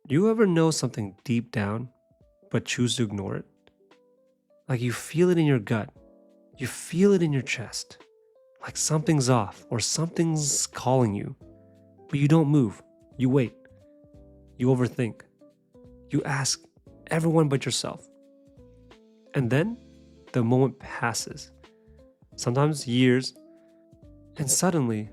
You ever know something deep down, but choose to ignore it? Like you feel it in your gut, you feel it in your chest, like something's off or something's calling you, but you don't move. You wait, you overthink, you ask everyone but yourself. And then the moment passes, sometimes years, and suddenly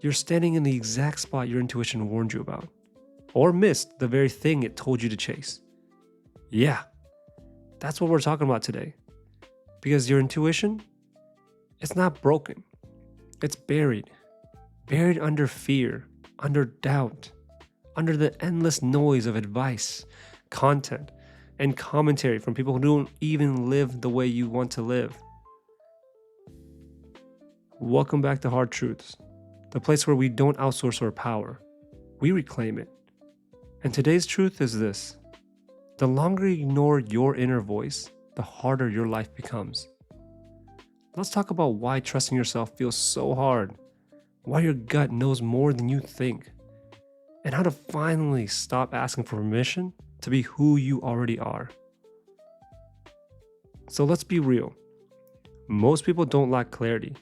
you're standing in the exact spot your intuition warned you about, or missed the very thing it told you to chase. Yeah, that's what we're talking about today. Because your intuition, it's not broken. It's buried under fear, under doubt, under the endless noise of advice, content, and commentary from people who don't even live the way you want to live. Welcome back to Hard Truths, the place where we don't outsource our power, we reclaim it. And today's truth is this: the longer you ignore your inner voice, the harder your life becomes. Let's talk about why trusting yourself feels so hard, why your gut knows more than you think, and how to finally stop asking for permission to be who you already are. So let's be real. Most people don't lack clarity.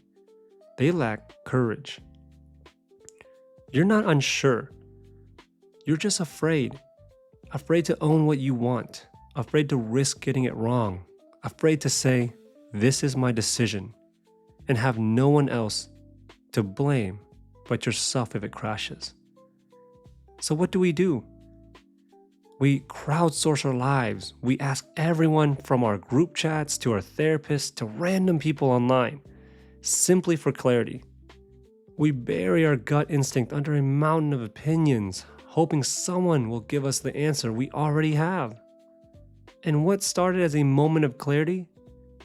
They lack courage. You're not unsure. You're just afraid. Afraid to own what you want. Afraid to risk getting it wrong. Afraid to say, "This is my decision," and have no one else to blame but yourself if it crashes. So what do? We crowdsource our lives. We ask everyone from our group chats to our therapists to random people online, simply for clarity. We bury our gut instinct under a mountain of opinions, hoping someone will give us the answer we already have. And what started as a moment of clarity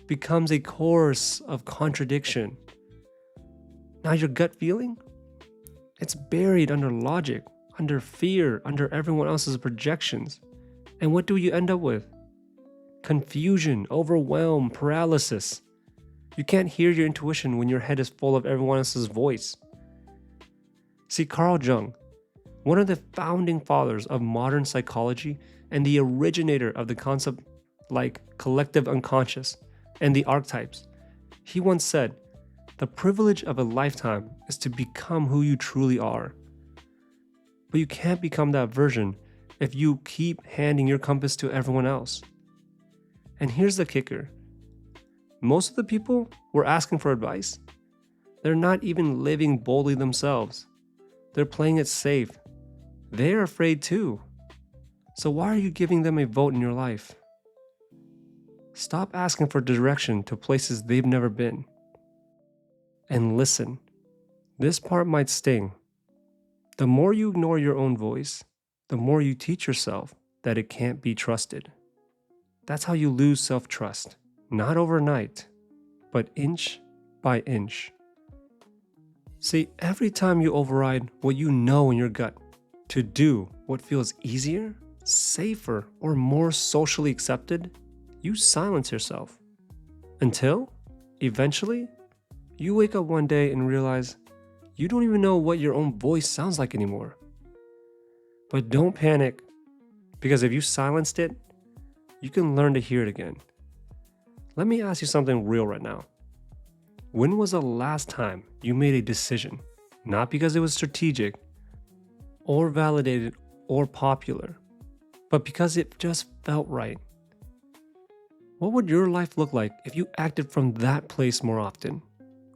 becomes a course of contradiction. Now your gut feeling? It's buried under logic, under fear, under everyone else's projections. And what do you end up with? Confusion, overwhelm, paralysis. You can't hear your intuition when your head is full of everyone else's voice. See, Carl Jung, one of the founding fathers of modern psychology and the originator of the concept like collective unconscious and the archetypes, he once said, "The privilege of a lifetime is to become who you truly are." But you can't become that version if you keep handing your compass to everyone else. And here's the kicker. Most of the people we're asking for advice, they're not even living boldly themselves. They're playing it safe. They're afraid too. So why are you giving them a vote in your life? Stop asking for direction to places they've never been. And listen, this part might sting. The more you ignore your own voice, the more you teach yourself that it can't be trusted. That's how you lose self-trust, not overnight, but inch by inch. See, every time you override what you know in your gut to do what feels easier, safer, or more socially accepted, you silence yourself. Until, eventually, you wake up one day and realize you don't even know what your own voice sounds like anymore. But don't panic, because if you silenced it, you can learn to hear it again. Let me ask you something real right now. When was the last time you made a decision, not because it was strategic, or validated, or popular, but because it just felt right? What would your life look like if you acted from that place more often?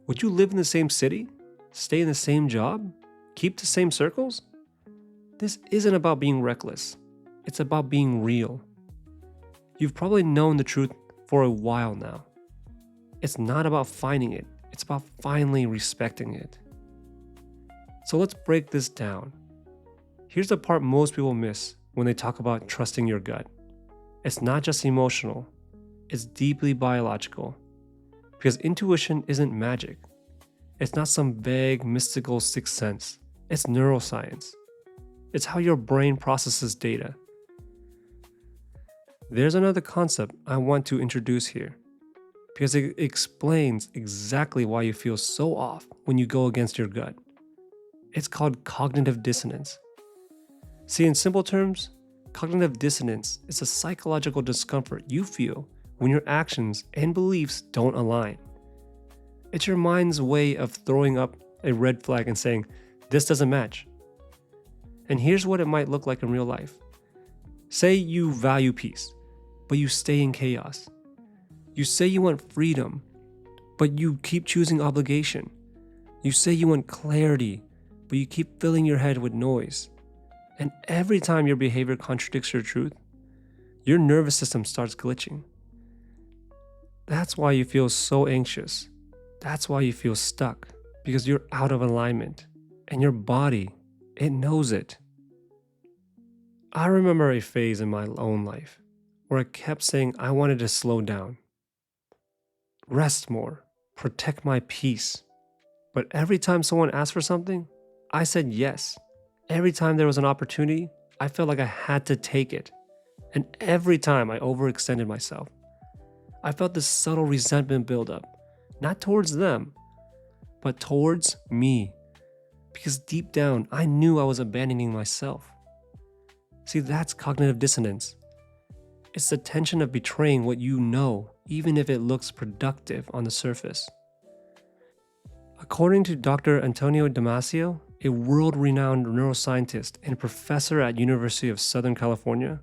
Would you live in the same city? Stay in the same job? Keep the same circles? This isn't about being reckless. It's about being real. You've probably known the truth for a while now. It's not about finding it. It's about finally respecting it. So let's break this down. Here's the part most people miss when they talk about trusting your gut. It's not just emotional. It's deeply biological. Because intuition isn't magic. It's not some vague, mystical sixth sense. It's neuroscience. It's how your brain processes data. There's another concept I want to introduce here, because it explains exactly why you feel so off when you go against your gut. It's called cognitive dissonance. See, in simple terms, Cognitive dissonance is a psychological discomfort you feel when your actions and beliefs don't align. It's your mind's way of throwing up a red flag and saying, this doesn't match. And here's what it might look like in real life. Say you value peace, but you stay in chaos. You say you want freedom, but you keep choosing obligation. You say you want clarity, but you keep filling your head with noise. And every time your behavior contradicts your truth, your nervous system starts glitching. That's why you feel so anxious. That's why you feel stuck, because you're out of alignment. And your body, it knows it. I remember a phase in my own life where I kept saying I wanted to slow down, rest more, protect my peace. But every time someone asked for something, I said yes. Every time there was an opportunity, I felt like I had to take it. And every time I overextended myself, I felt this subtle resentment build up, not towards them, but towards me. Because deep down, I knew I was abandoning myself. See, that's cognitive dissonance. It's the tension of betraying what you know, even if it looks productive on the surface. According to Dr. Antonio Damasio, a world-renowned neuroscientist and professor at University of Southern California,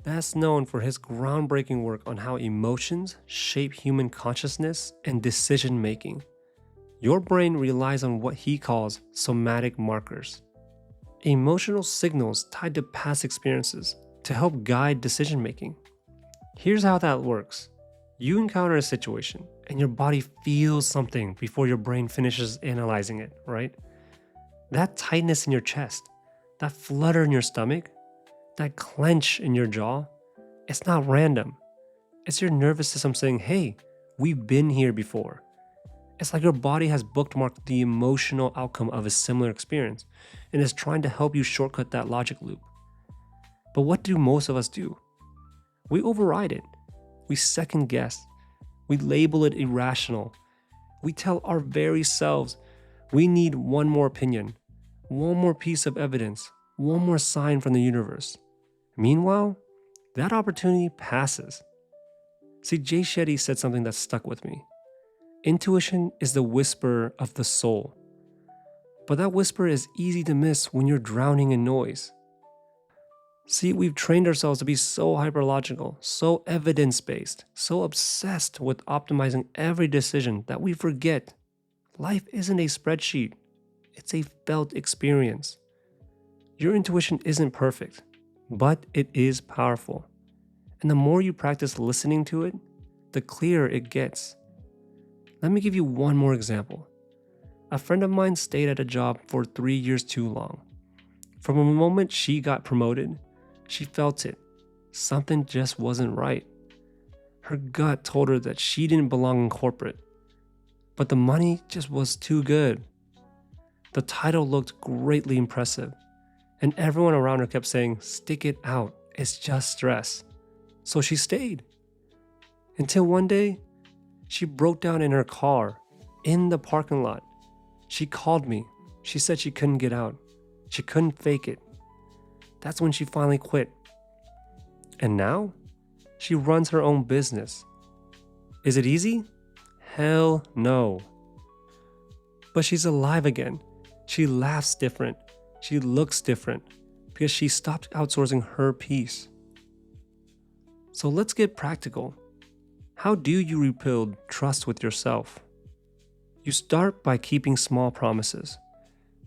best known for his groundbreaking work on how emotions shape human consciousness and decision-making, your brain relies on what he calls somatic markers, emotional signals tied to past experiences to help guide decision-making. Here's how that works. You encounter a situation and your body feels something before your brain finishes analyzing it, right? That tightness in your chest, that flutter in your stomach, that clench in your jaw, it's not random. It's your nervous system saying, hey, we've been here before. It's like your body has bookmarked the emotional outcome of a similar experience and is trying to help you shortcut that logic loop. But what do most of us do? We override it. We second guess. We label it irrational. We tell our very selves, we need one more opinion, one more piece of evidence, one more sign from the universe. Meanwhile, that opportunity passes. See, Jay Shetty said something that stuck with me. Intuition is the whisper of the soul. But that whisper is easy to miss when you're drowning in noise. See, we've trained ourselves to be so hyperlogical, so evidence-based, so obsessed with optimizing every decision that we forget life isn't a spreadsheet. It's a felt experience. Your intuition isn't perfect, but it is powerful. And the more you practice listening to it, the clearer it gets. Let me give you one more example. A friend of mine stayed at a job for 3 years too long. From the moment she got promoted, she felt it. Something just wasn't right. Her gut told her that she didn't belong in corporate. But the money just was too good. The title looked greatly impressive. And everyone around her kept saying, stick it out, it's just stress. So she stayed. Until one day, she broke down in her car, in the parking lot. She called me. She said she couldn't get out. She couldn't fake it. That's when she finally quit. And now, she runs her own business. Is it easy? Hell no. But she's alive again. She laughs different. She looks different because she stopped outsourcing her piece. So let's get practical. How do you rebuild trust with yourself? You start by keeping small promises.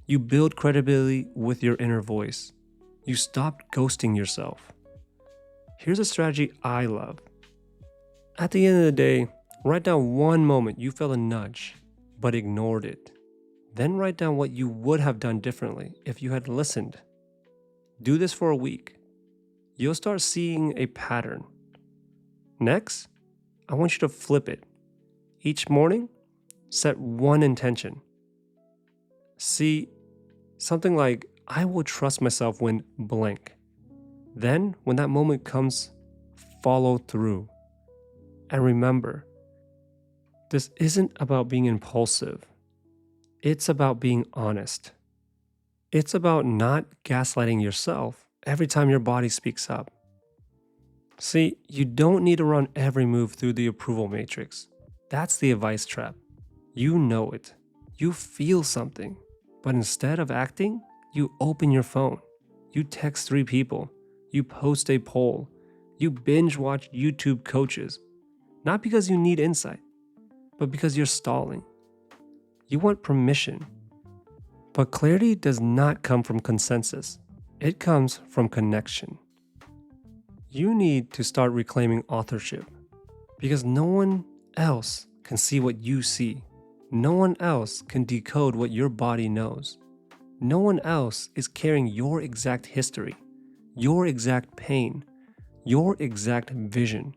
You build credibility with your inner voice. You stop ghosting yourself. Here's a strategy I love. At the end of the day, write down one moment you felt a nudge, but ignored it. Then write down what you would have done differently if you had listened. Do this for a week. You'll start seeing a pattern. Next, I want you to flip it. Each morning, set one intention. See, something like, I will trust myself when blank. Then, when that moment comes, follow through. And remember, this isn't about being impulsive. It's about being honest. It's about not gaslighting yourself every time your body speaks up. See, you don't need to run every move through the approval matrix. That's the advice trap. You know it. You feel something. But instead of acting, you open your phone. You text 3 people. You post a poll. You binge watch YouTube coaches. Not because you need insight, but because you're stalling. You want permission. But clarity does not come from consensus. It comes from connection. You need to start reclaiming authorship because no one else can see what you see. No one else can decode what your body knows. No one else is carrying your exact history, your exact pain, your exact vision.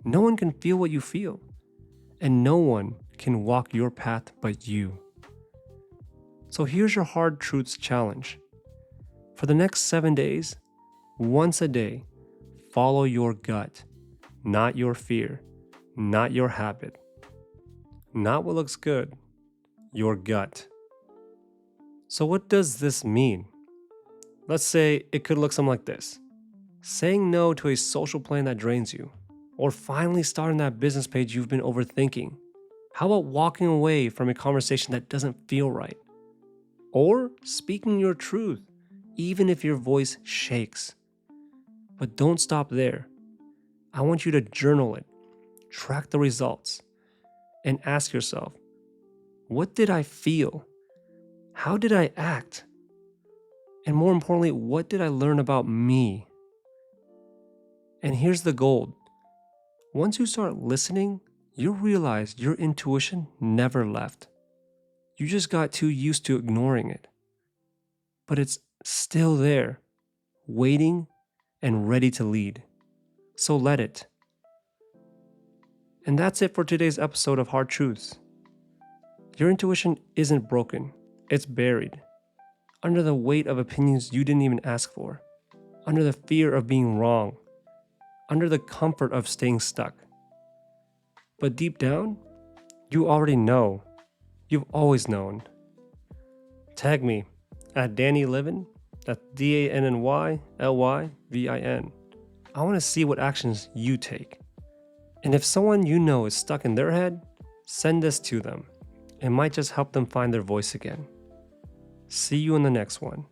No one can feel what you feel, and no one can walk your path but you. So here's your hard truths challenge. For the next 7 days, once a day, follow your gut, not your fear, not your habit, not what looks good, your gut. So what does this mean? Let's say it could look something like this. Saying no to a social plan that drains you, or finally starting that business page you've been overthinking. How about walking away from a conversation that doesn't feel right? Or speaking your truth, even if your voice shakes. But don't stop there. I want you to journal it, track the results, and ask yourself, what did I feel? How did I act? And more importantly, what did I learn about me? And here's the gold. Once you start listening, you'll realize your intuition never left. You just got too used to ignoring it. But it's still there, waiting and ready to lead. So let it. And that's it for today's episode of Hard Truths. Your intuition isn't broken, it's buried. Under the weight of opinions you didn't even ask for. Under the fear of being wrong. Under the comfort of staying stuck. But deep down, you already know. You've always known. Tag me at DannyLivin, that's DANNYLYVIN. I want to see what actions you take. And if someone you know is stuck in their head, send this to them. It might just help them find their voice again. See you in the next one.